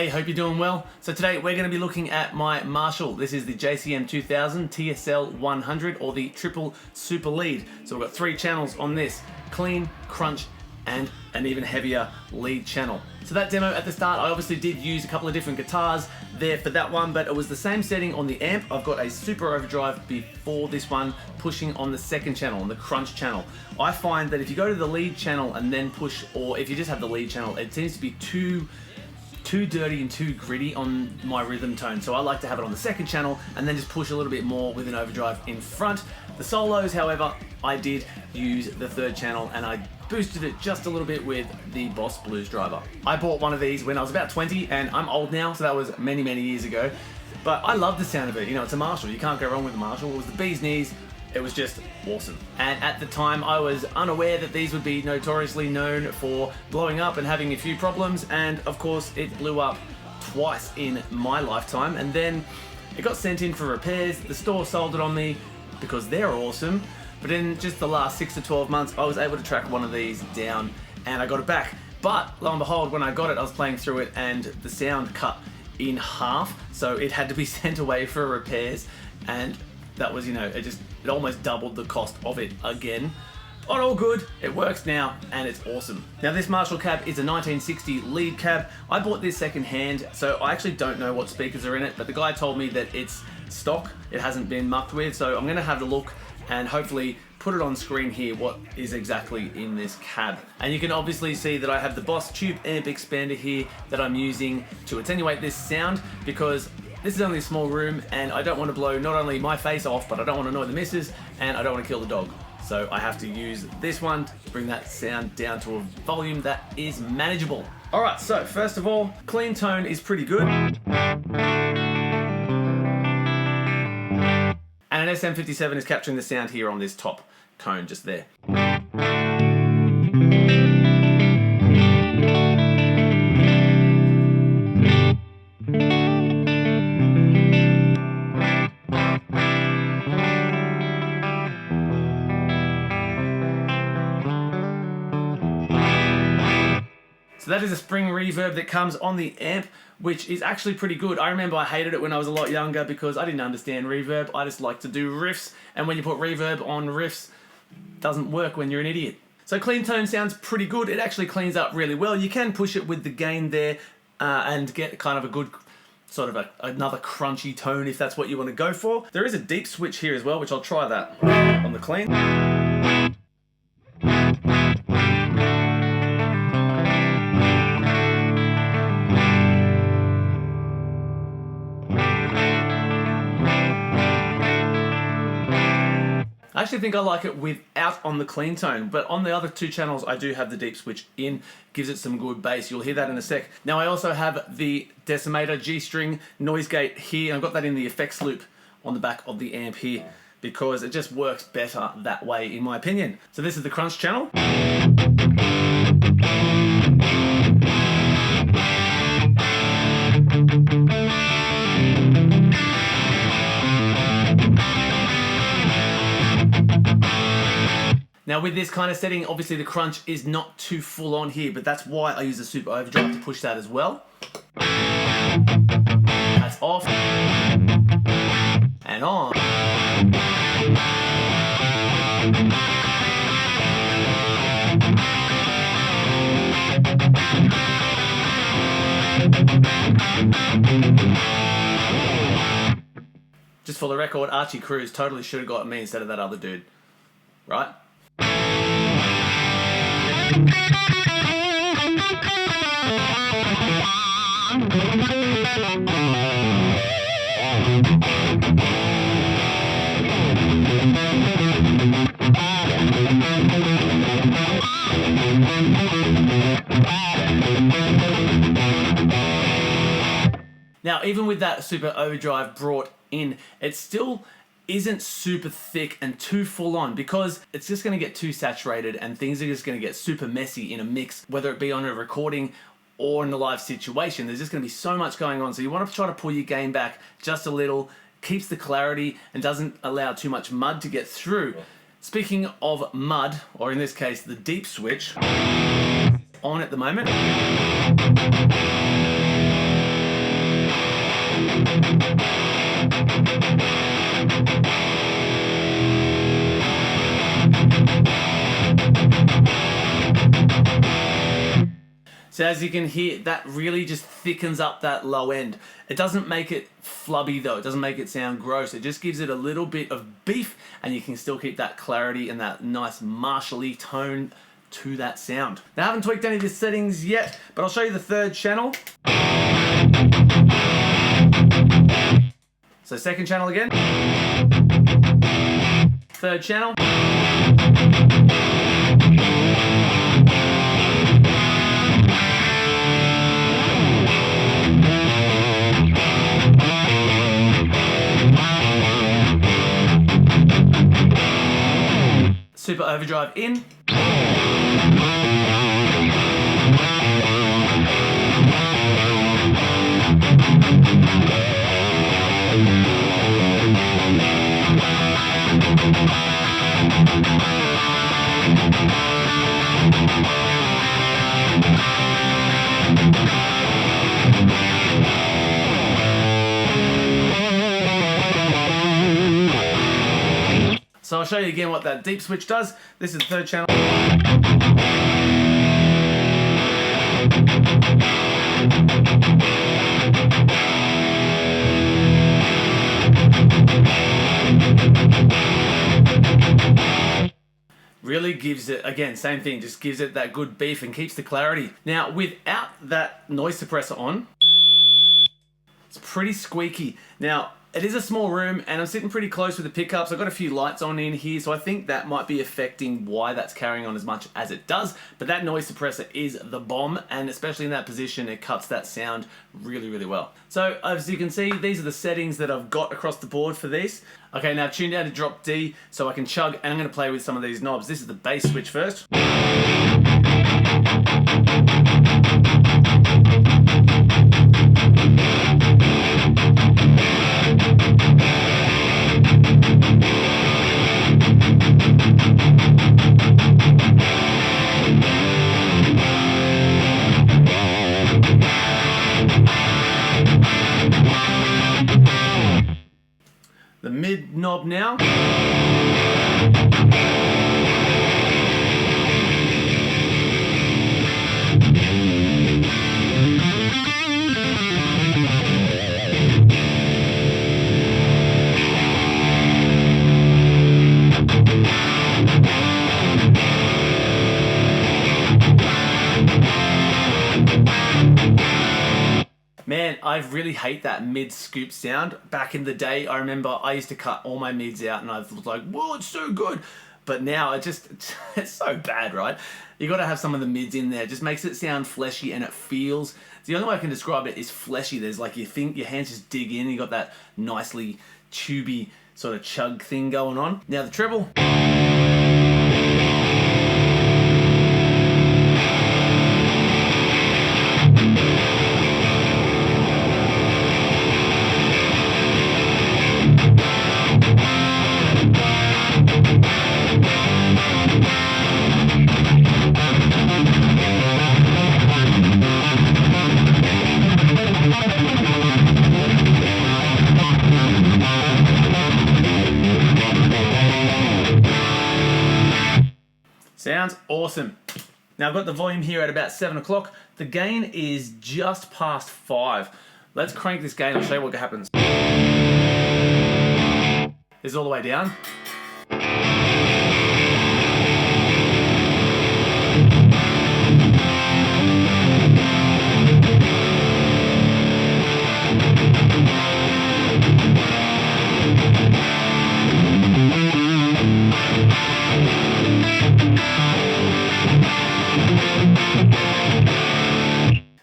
Hey, hope you're doing well. So today we're going to be looking at my Marshall. This is the JCM 2000 TSL 100 or the triple super lead. So we've got 3 channels on this: clean, crunch, and an even heavier lead channel. So that demo at the start, I obviously did use a couple of different guitars there for that one, but it was the same setting on the amp. I've got a super overdrive before this one, pushing on the second channel, on the crunch channel. I find that if you go to the lead channel and then push, or if you just have the lead channel, it seems to be too dirty and too gritty on my rhythm tone. So I like to have it on the second channel and then just push a little bit more with an overdrive in front. The solos, however, I did use the third channel and I boosted it just a little bit with the Boss Blues driver. I bought one of these when I was about 20, and I'm old now, so that was many, many years ago. But I love the sound of it. You know, it's a Marshall. You can't go wrong with a Marshall. It was the bee's knees. It was just awesome. And at the time, I was unaware that these would be notoriously known for blowing up and having a few problems. And of course, it blew up twice in my lifetime. And then it got sent in for repairs. The store sold it on me because they're awesome. But in just the last 6 to 12 months, I was able to track one of these down and I got it back. But lo and behold, when I got it, I was playing through it and the sound cut in half. So it had to be sent away for repairs. And that was, you know, it almost doubled the cost of it again. But all good, it works now and it's awesome. Now this Marshall cab is a 1960 lead cab. I bought this second hand, so I actually don't know what speakers are in it, but the guy told me that it's stock, it hasn't been mucked with, so I'm gonna have a look and hopefully put it on screen here what is exactly in this cab. And you can obviously see that I have the Boss tube amp expander here that I'm using to attenuate this sound, because this is only a small room and I don't want to blow not only my face off, but I don't want to annoy the missus and I don't want to kill the dog. So I have to use this one to bring that sound down to a volume that is manageable. All right, so first of all, clean tone is pretty good. And an SM57 is capturing the sound here on this top cone just there. So that is a spring reverb that comes on the amp, which is actually pretty good. I remember I hated it when I was a lot younger because I didn't understand reverb. I just like to do riffs, and when you put reverb on riffs, it doesn't work when you're an idiot. So clean tone sounds pretty good. It actually cleans up really well. You can push it with the gain there and get kind of a good sort of another crunchy tone if that's what you want to go for. There is a deep switch here as well, which I'll try that on the clean. I actually think I like it without on the clean tone, but on the other 2 channels I do have the deep switch in, gives it some good bass. You'll hear that in a sec. Now I also have the decimator G-string noise gate here, and I've got that in the effects loop on the back of the amp here because it just works better that way in my opinion. So this is the crunch channel. Now with this kind of setting, obviously the crunch is not too full on here, but that's why I use the super overdrive to push that as well. That's off and on. Just for the record, Archie Cruz totally should have got me instead of that other dude, right? Now, even with that super overdrive brought in, it still isn't super thick and too full on because it's just going to get too saturated and things are just going to get super messy in a mix, whether it be on a recording or in a live situation. There's just going to be so much going on, so you want to try to pull your gain back just a little, keeps the clarity and doesn't allow too much mud to get through. Speaking of mud, or in this case the deep switch, on at the moment. So as you can hear, that really just thickens up that low end. It doesn't make it flubby though. It doesn't make it sound gross. It just gives it a little bit of beef, and you can still keep that clarity and that nice Marshall-y tone to that sound. Now I haven't tweaked any of the settings yet, but I'll show you the third channel. So second channel again. Third channel. Super overdrive in. So I'll show you again what that deep switch does. This is the third channel. Really gives it, again, same thing, just gives it that good beef and keeps the clarity. Now, without that noise suppressor on, it's pretty squeaky. Now, it is a small room and I'm sitting pretty close with the pickups. I've got a few lights on in here, so I think that might be affecting why that's carrying on as much as it does. But that noise suppressor is the bomb, and especially in that position, it cuts that sound really, really well. So as you can see, these are the settings that I've got across the board for this. Okay, now tune down to drop D so I can chug, and I'm gonna play with some of these knobs. This is the bass switch first. The mid knob now. Man, I really hate that mid scoop sound. Back in the day, I remember I used to cut all my mids out and I was like, whoa, it's so good. But now it's so bad, right? You gotta have some of the mids in there. It just makes it sound fleshy, and it feels, the only way I can describe it is fleshy. There's like, you think your hands just dig in, you got that nicely tubey sort of chug thing going on. Now the treble. Sounds awesome. Now I've got the volume here at about 7 o'clock. The gain is just past 5. Let's crank this gain, I'll show you what happens. This is all the way down.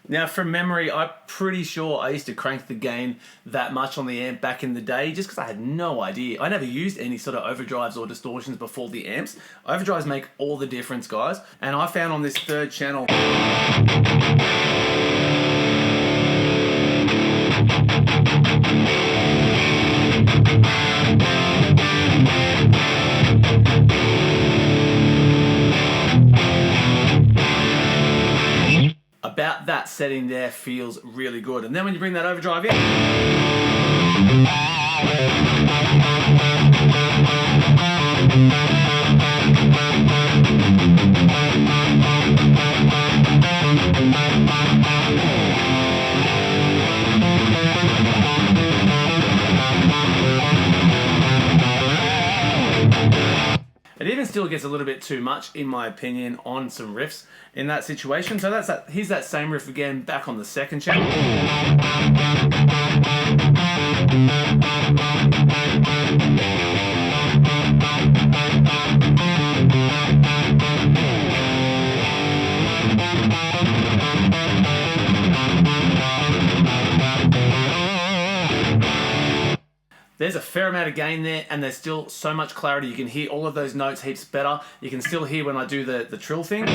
Now from memory, I'm pretty sure I used to crank the gain that much on the amp back in the day just because I had no idea. I never used any sort of overdrives or distortions before the amps. Overdrives make all the difference, guys. And I found on this third channel, about that setting there feels really good. And then when you bring that overdrive in, It even still gets a little bit too much, in my opinion, on some riffs in that situation. So that's that. Here's that same riff again, back on the second channel. There's a fair amount of gain there, and there's still so much clarity. You can hear all of those notes heaps better. You can still hear when I do the trill thing.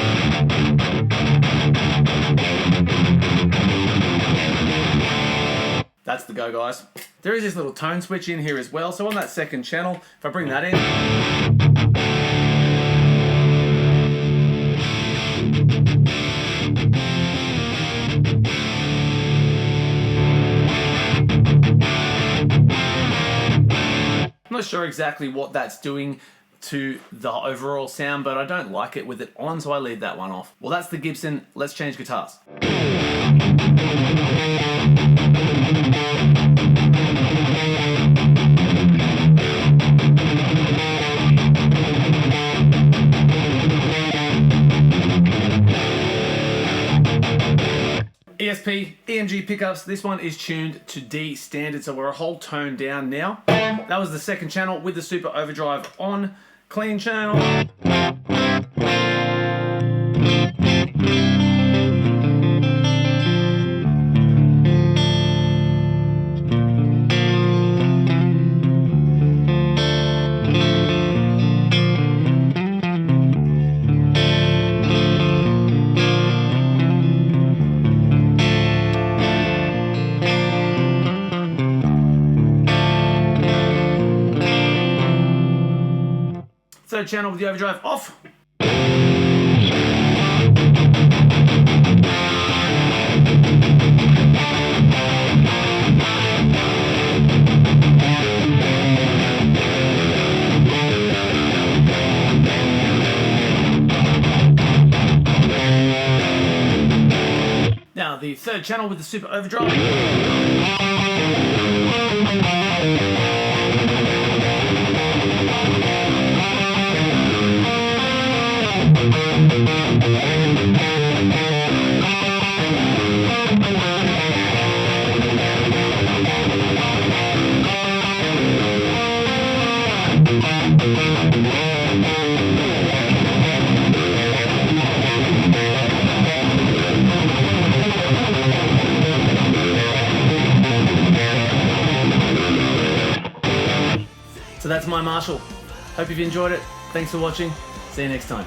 That's the go, guys. There is this little tone switch in here as well. So on that second channel, if I bring that in, I'm not sure exactly what that's doing to the overall sound, but I don't like it with it on, so I leave that one off. Well, that's the Gibson. Let's change guitars. ESP, EMG pickups. This one is tuned to D standard, so we're a whole tone down now. That was the second channel with the super overdrive on. Clean channel. Third channel with the overdrive off. Now the third channel with the super overdrive. So that's my Marshall. Hope you've enjoyed it. Thanks for watching. See you next time.